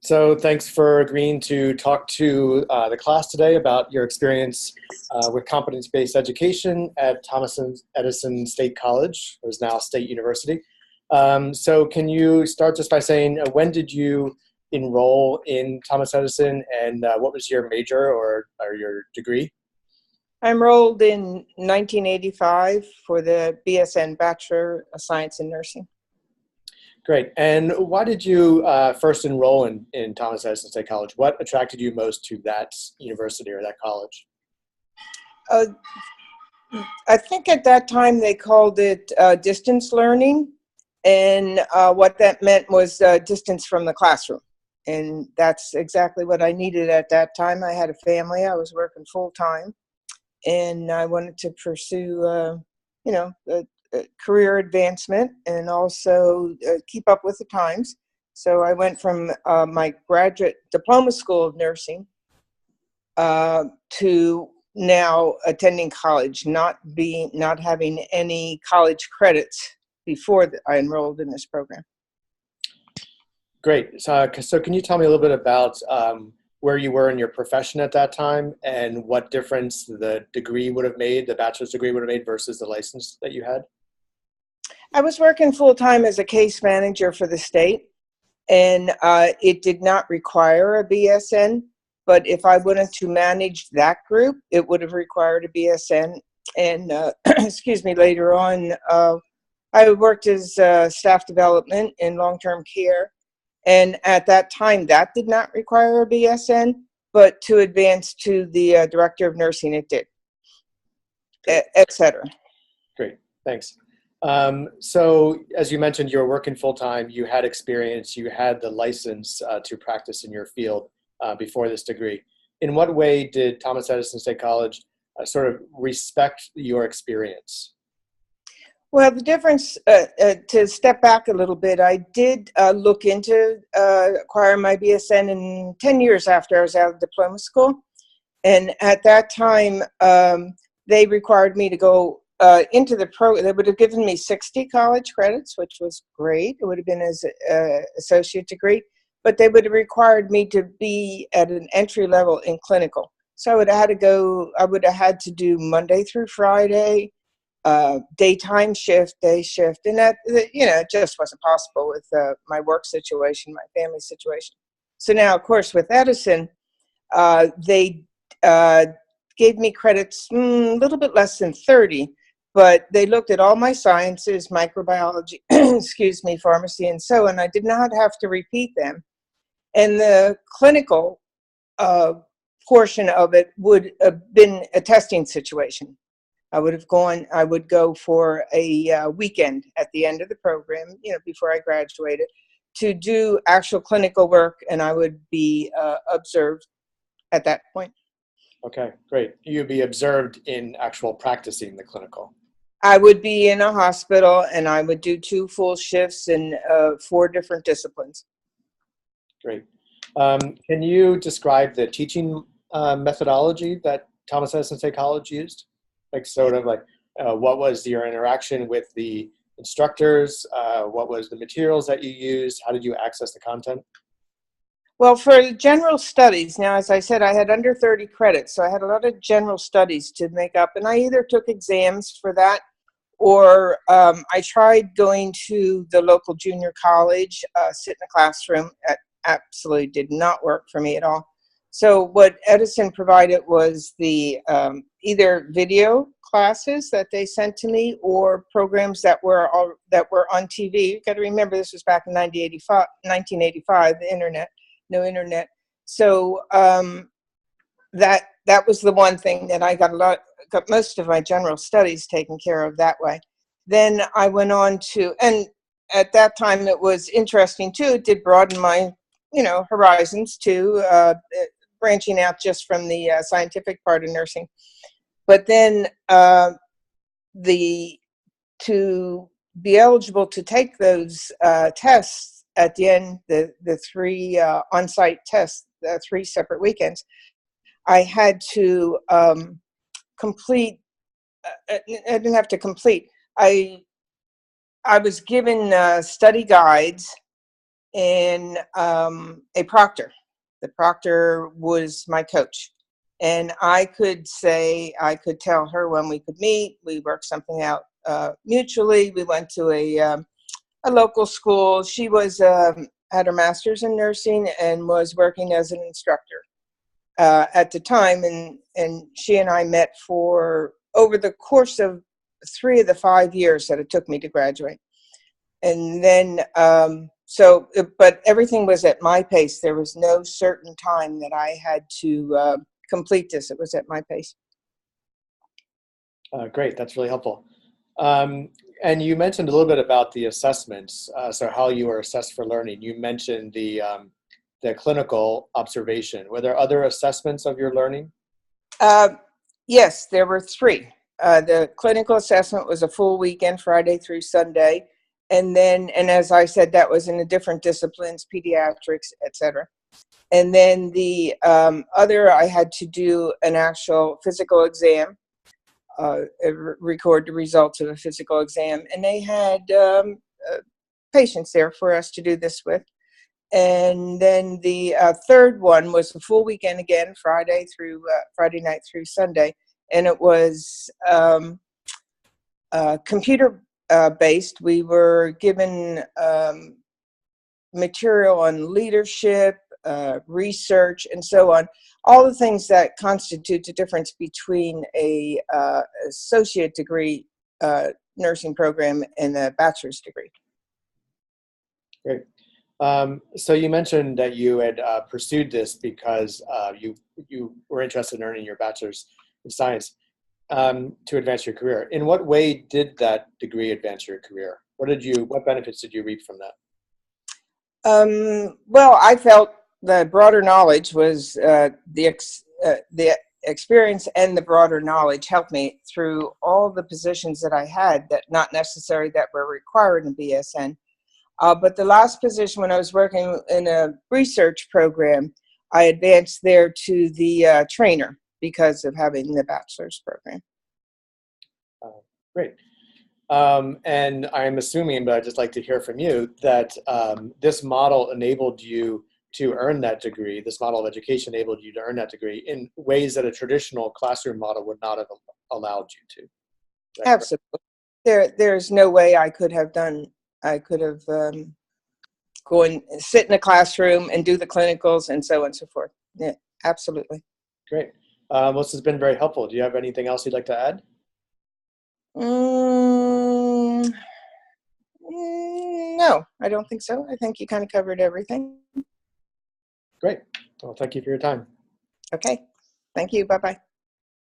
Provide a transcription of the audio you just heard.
So thanks for agreeing to talk to the class today about your experience with competence-based education at Thomas Edison State College, or is now State University. So can you start just by saying when did you enroll in Thomas Edison, and what was your major or your degree? I enrolled in 1985 for the BSN Bachelor of Science in Nursing. Great. And why did you first enroll in Thomas Edison State College? What attracted you most to that university or that college? I think at that time they called it distance learning, and what that meant was distance from the classroom. And that's exactly what I needed at that time. I had a family, I was working full time, and I wanted to pursue, career advancement and also keep up with the times. So I went from my graduate diploma school of nursing to now attending college, not having any college credits before I enrolled in this program. Great. So can you tell me a little bit about where you were in your profession at that time and what difference the degree would have made, the bachelor's degree would have made versus the license that you had? I was working full-time as a case manager for the state, and it did not require a BSN, but if I wanted to manage that group, it would have required a BSN. And excuse me, later on, I worked as staff development in long-term care, and at that time, that did not require a BSN, but to advance to the director of nursing, it did, et cetera. Great, thanks. So as you mentioned, you were working full-time, you had experience, you had the license to practice in your field before this degree. In what way did Thomas Edison State College sort of respect your experience? Well, the difference, to step back a little bit, I did look into acquiring my BSN in 10 years after I was out of diploma school. And at that time, they required me to go into the program. They would have given me 60 college credits, which was great. It would have been as an associate degree, but they would have required me to be at an entry level in clinical. So I would have had to do Monday through Friday, daytime shift, day shift, and that, it just wasn't possible with my work situation, my family situation. So now, of course, with Edison, they gave me credits a little bit less than 30, but they looked at all my sciences, microbiology, excuse me, pharmacy, and so on. I did not have to repeat them. And the clinical portion of it would have been a testing situation. I would go for a weekend at the end of the program, before I graduated, to do actual clinical work, and I would be observed at that point. Okay, great. You'd be observed in actual practicing the clinical. I would be in a hospital, and I would do 2 full shifts in 4 different disciplines. Great. Can you describe the teaching methodology that Thomas Edison State College used? What was your interaction with the instructors? What was the materials that you used? How did you access the content? Well, for general studies, now, as I said, I had under 30 credits, so I had a lot of general studies to make up, and I either took exams for that, or I tried going to the local junior college, sit in a classroom. That absolutely did not work for me at all. So what Edison provided was the either video classes that they sent to me, or programs that were on TV. You got to remember, this was back in 1985, the internet, no internet. So that was the one thing that I got most of my general studies taken care of that way. Then I went on to, and at that time it was interesting too. It did broaden my horizons too. Branching out just from the scientific part of nursing. But then to be eligible to take those tests at the end, the 3 on-site tests, 3 separate weekends, I had to complete, I didn't have to complete, I was given study guides and a proctor. The proctor was my coach. And I could tell her when we could meet. We worked something out mutually. We went to a local school. She was had her master's in nursing and was working as an instructor at the time. And she and I met for over the course of 3 of the 5 years that it took me to graduate. And then, but everything was at my pace. There was no certain time that I had to complete this. It was at my pace. Great, that's really helpful. And you mentioned a little bit about the assessments, so how you were assessed for learning. You mentioned the clinical observation. Were there other assessments of your learning? Yes, there were 3. The clinical assessment was a full weekend, Friday through Sunday. And as I said, that was in the different disciplines, pediatrics, etc. And then the other, I had to do an actual physical exam, record the results of a physical exam. And they had patients there for us to do this with. And then the third one was a full weekend again, Friday night through Sunday. And it was computer based. We were given material on leadership, research, and so on. All the things that constitute the difference between a associate degree nursing program and a bachelor's degree. Great. So you mentioned that you had pursued this because you were interested in earning your bachelor's in science to advance your career. In what way did that degree advance your career? What benefits did you reap from that? Well, I felt the broader knowledge was the experience, and the broader knowledge helped me through all the positions that I had, that not necessarily that were required in BSN. But the last position, when I was working in a research program, I advanced there to the trainer because of having the bachelor's program. Great. And I'm assuming, but I'd just like to hear from you, that this model enabled you to earn that degree. This model of education enabled you to earn that degree in ways that a traditional classroom model would not have allowed you to. Absolutely. There's no way I could have go and sit in a classroom and do the clinicals and so on and so forth. Yeah, absolutely. Great. This has been very helpful. Do you have anything else you'd like to add? No, I don't think so. I think you kind of covered everything. Great. Well, thank you for your time. Okay. Thank you. Bye-bye.